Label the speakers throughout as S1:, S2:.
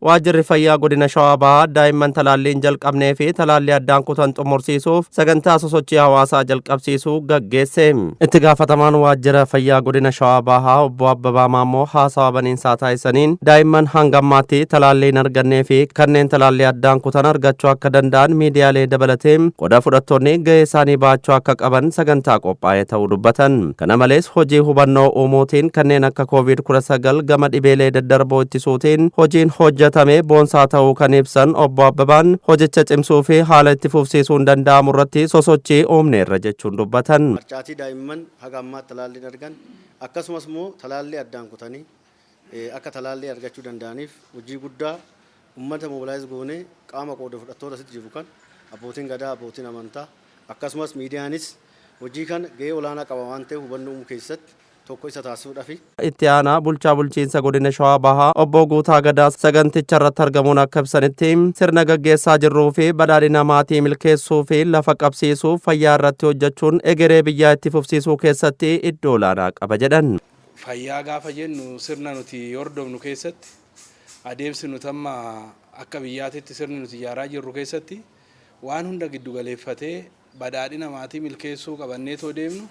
S1: waajjirri fayyaa godina Shawaa Bahaa daa'imman talaalliin jalqabnee fi talaallii addaan kutan xumursiisuuf sagantaa sosochii hawaasaa jalqabsiisuu gaggeesse. Itti gaafatamaan waajjira fayyaa godina Shawaa Bahaa obbo Abbabaa Maammoo haasawa baniinsaa taasisaniin daa'imman hanga ammaatti talaallii hin argannee fi kanneen talaallii addaan kutan argachuu akka danda'an miidiyaalee dabalatee qooda fudhattoonni gahee isaanii baachuu akka qaban sagantaa qophaa'ee ta'uu dubbatan. Kana malees hojii hubannoo uumuutiin kanneen akka COVID-19 gama dhibeelee daddarboo ittisuutiin hojiin hojjetame boonsaa ta'uu kan ibsan obbo Abbabaan hojicha cimsuu fi haala itti fufsiisuun danda'amu irratti sosochii uumneerra jechuun dubbatan.
S2: Marcaatii daa'imman haga ammaatti talaallii argan akkasumas immoo talaallii addaan kutanii akka talaallii argachuu danda'aniif hojii guddaa uummata mobilaayiz goonee qaama qooda fudhattoota asitti jiru kan abbootiin gadaa abbootiin amantaa akkasumas miidiyaanis hojii kan gahee olaanaa qaba waan ta'eef hubannoo uumuu keessatti tokko isa taasisuudhaafi. Itti
S1: aanaa bulchaa bulchiinsa godina Shawaa Bahaa obbo Guutaa Gadaa saganticha irratti argamuun akka ibsanitti sirna gaggeessaa jirruu fi badhaadhina maatii milkeessuu fi lafa qabsiisuu fayyaa irratti hojjechuun egeree biyyaa itti fufsiisuu keessatti iddoo olaanaa qaba jedhan.
S3: Fayyaa gaafa jennu sirna nuti hordofnu keessatti adeemsi nuti amma akka biyyaatitti sirni nuti ijaaraa jirru keessatti waan hunda giddu galeeffatee badhaadhina maatii milkeessuu qabannee too deemnu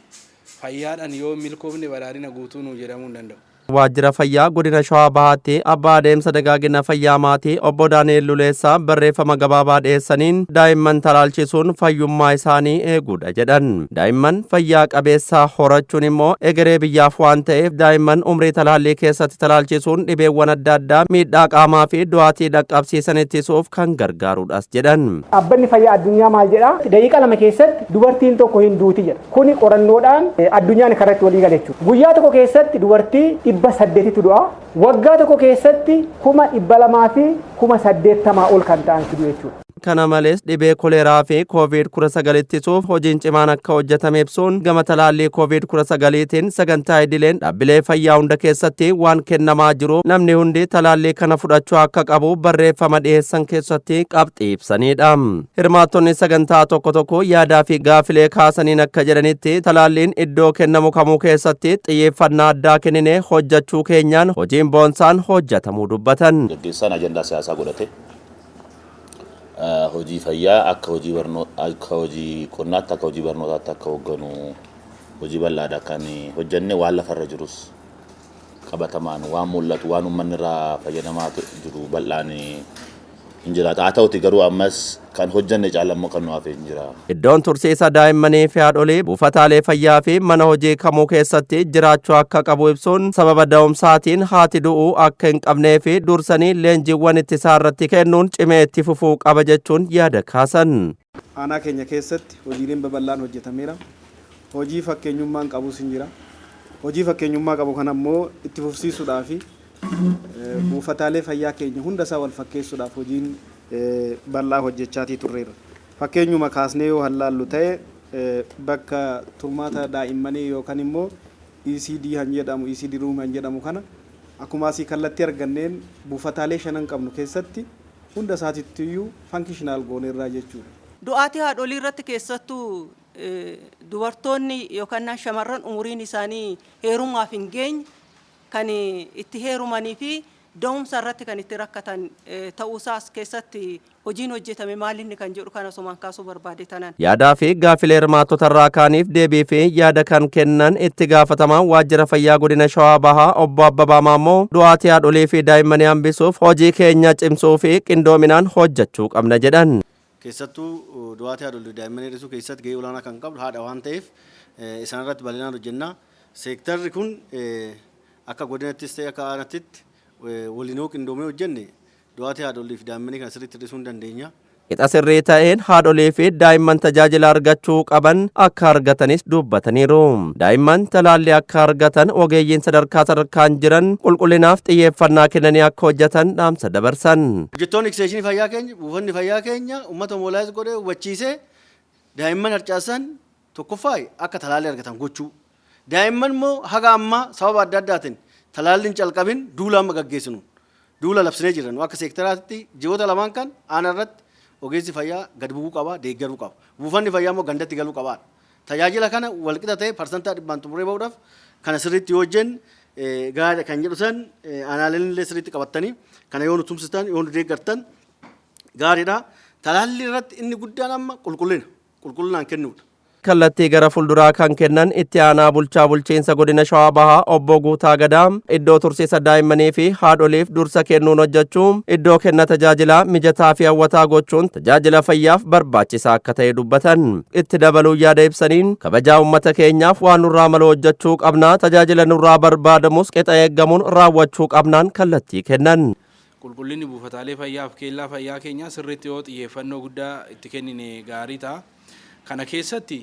S3: fayyaadhaan yoo milkoofne badhaadhina guutuu nuu jedhamuu hin danda'u.
S1: Waajjira fayyaa godina Shawaa Bahaatti abbaa adeemsa dagaagina fayyaa maatii obbo Daani'el Luleessaa barreeffama gabaabaa dhiyeessaniin daa'imman talaalchisuun fayyummaa isaanii eeguudha jedhan. Daa'imman fayyaa qabeessaa horachuun immoo egeree biyyaaf waan ta'eef daa'imman umrii talaallii keessatti talaalchisuun dhibeewwan adda addaa miidhaa qaamaa fi du'aatii dhaqqabsiisan ittisuuf kan gargaarudhas jedhan.
S4: Dhaabbanni fayyaa addunyaa maal jedha? Daqiiqa 2 keessatti dubartiin tokko hin duuti jedha. Kuni qorannoodhaan addunyaan karratti walii gala jechuudha. Guyyaa tokko keessatti dubartii 800 du'a. Waggaa tokko keessatti 200 fi 80 ol kan ta'an fidu jechuudha.
S1: Kana malees dhibee koleeraa fi COVID-19 ittisuuf hojiin cimaan akka hojjetame ibsuun gama talaallii COVID-19tiin sagantaa idileen dhaabbilee fayyaa hunda keessatti waan kennamaa jiru namni hundi talaallii kana fudhachuu akka qabu barreeffama dhiyeessan keessatti qabxii ibsanidha. Hirmaattonni sagantaa tokko tokko yaadaa fi gaafilee kaasaniin akka jedhanitti talaalliin iddoo kennamu kamuu keessatti xiyyeeffannaa addaa kennine hojjechuu keenyaan hojiin boonsaan hojjetamuu dubbatan.
S5: Gaggeessaan ajandaa siyaasaa godhate hojii fayyaa akka hojii barnoota akka hojii qonnaatti akka hojii barnootaatti akka hoogganu hojii bal'aadha kan hojjenne waan lafarra jirus qabatamaan waan mul'atu waan uummanni irraa fayyadamaa jiru bal'aan hin jiraata. Haa ta'uti garuu ammas kan hojjenne caalammoo kan nuuf hin jira.
S1: Iddoon tursiisa daa'immanii fi haadholii buufataalee fayyaa fi mana hojii kamuu keessatti jiraachuu akka qabu ibsuun sababa da'umsaatiin haati du'uu akka hin qabnee fi dursanii leenjiiwwan ittisaa irratti kennuun cimee itti fufuu qaba jechuun yaada kaasan.
S6: Aanaa keenya keessatti hojiileen babal'aan hojjetameera. Hojii fakkeenyummaan qabus hin jira. Hojii fakkeenyummaa qabu kana immoo itti fufsiisuudhaaf buufataalee fayyaa keenya hundasaa wal fakkeessuudhaaf hojiin bal'aa hojjechaatii turreera. Fakkeenyuma kaasnee yoo hallaallu ta'e bakka turmaata daa'immanii yookaan immoo ECD han jedhamu ECD room han jedhamu kana akkuma asii kallattii arganneen buufataalee 5 qabnu keessatti hunda isaatiiyyuu fankishinaal gooneerraa jechuudha.
S7: Du'aatii haadholii irratti keessattuu dubartoonni yookaan shamarran umuriin isaanii heerumaaf hin geenye kan itti heerumanii fi da'umsa irratti kan itti rakkatan ta'uusaas keessatti hojiin hojjetame maalinni kan jedhu kana somaan kaasuu barbaade tanan.
S1: Yaadaa fi gaafilee hirmaattota irraa kaaniif deebii fi yaada kan kennan itti gaafatamaan waajjira fayyaa godina Shawaa Bahaa obbo Abbabaa Maammoo du'aatii haadholii fi daa'immanii hambisuuf hojii keenya cimsuu fi qindoominaan hojjechuu qabna jedhan.
S2: Keessattuu du'aatii haadholii daa'immanii hir'isuu keessatti gahee olaanaa kan qabdu haadha waan ta'eef isaan irratti bal'inaan hojjenna. Seektarri kun akka godinattis ta'e akka aanattitti waliin qindoomee hojjenne du'aatii haadholii fi daa'immanii kana sirriitti hir'isuu hin dandeenya.
S1: Qixa sirrii ta'een haadholii fi daa'imman tajaajila argachuu qaban akka argatanis dubbataniiru. Daa'imman talaallii akka argatan ogeeyyiin sadarkaan jiran qulqullinaaf xiyyeeffannaa kennanii akka hojjetan dhaamsa dabarsan.
S2: Hojjettoonni eksteenshinii fayyaa keenya buufanni fayyaa keenya uummata mobilaayiz godhee hubachiisee daa'imman harcaasan tokkoffaa akka talaallii argatan gochuu. Daa'imman immoo haga ammaa sababa adda addaatiin talaalliin calqabin duula amma gaggeessinu duula labsinee jiran akka seektaraatti ji'oota lamaan kan aanaa irratti ogeessi fayyaa gad bu'uu qaba deeggaruu qaba. Buufanni fayyaa immoo gandatti galuu qaba. Tajaajila kana walqixa ta'e parsantaa 100 xumuree bahuudhaaf kana sirriitti yoo hojjenne gaariidha kan jedhu san aanaaleen illee sirriitti qabattanii kana yoo nu tumsitan yoo nu deeggartan gaariidha. Talaalli irratti inni guddaan amma qulqullinaan kennuudha.
S1: kallattii gara fuulduraa kan kennan itti aanaa bulchaa bulchiinsa godina Shawaa Bahaa obbo Guutaa Gadaam iddoo tursiisa daa'immanii fi haadholiif dursa kennuun hojjechuun iddoo kenna tajaajilaa mijataa fi hawwataa gochuun tajaajila fayyaaf barbaachisaa akka ta'e dubbatan. Itti dabaluu yaada ibsaniin kabajaa uummata keenyaaf waan nurraa malu hojjechuu qabnaa tajaajila nurraa barbaadamus qixa eeggamuun raawwachuu qabnaan kallattii kennan.
S3: Qulqullinni buufataalee fayyaa fi keellaa fayyaa keenyaa sirriitti yoo xiyyeeffannoo guddaa itti kennine gaarii ta'a. Kana keessatti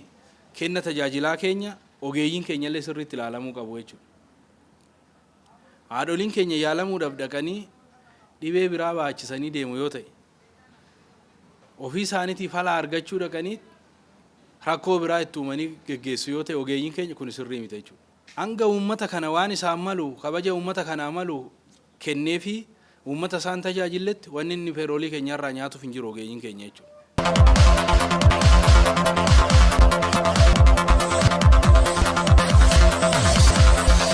S3: kenna tajaajilaa keenya ogeeyyiin keenyallee sirriitti ilaalamuu qabu jechuudha. Haadholiin keenya yaalamuudhaaf dhaqanii dhibee biraa baachisanii deemu yoo ta'e ofii isaaniitiif fala argachuu dhaqanii rakkoo biraa itti uumanii geggeessu yoo ta'e ogeeyyiin keenya kun sirrii miti jechuudha. Hanga uummata kana waan isaan malu kabaja uummata kanaa malu kenneefi uummata isaan tajaajilletti wanni inni feeroolii keenyarraa nyaatuuf hin jiru ogeeyyiin keenya jechuudha.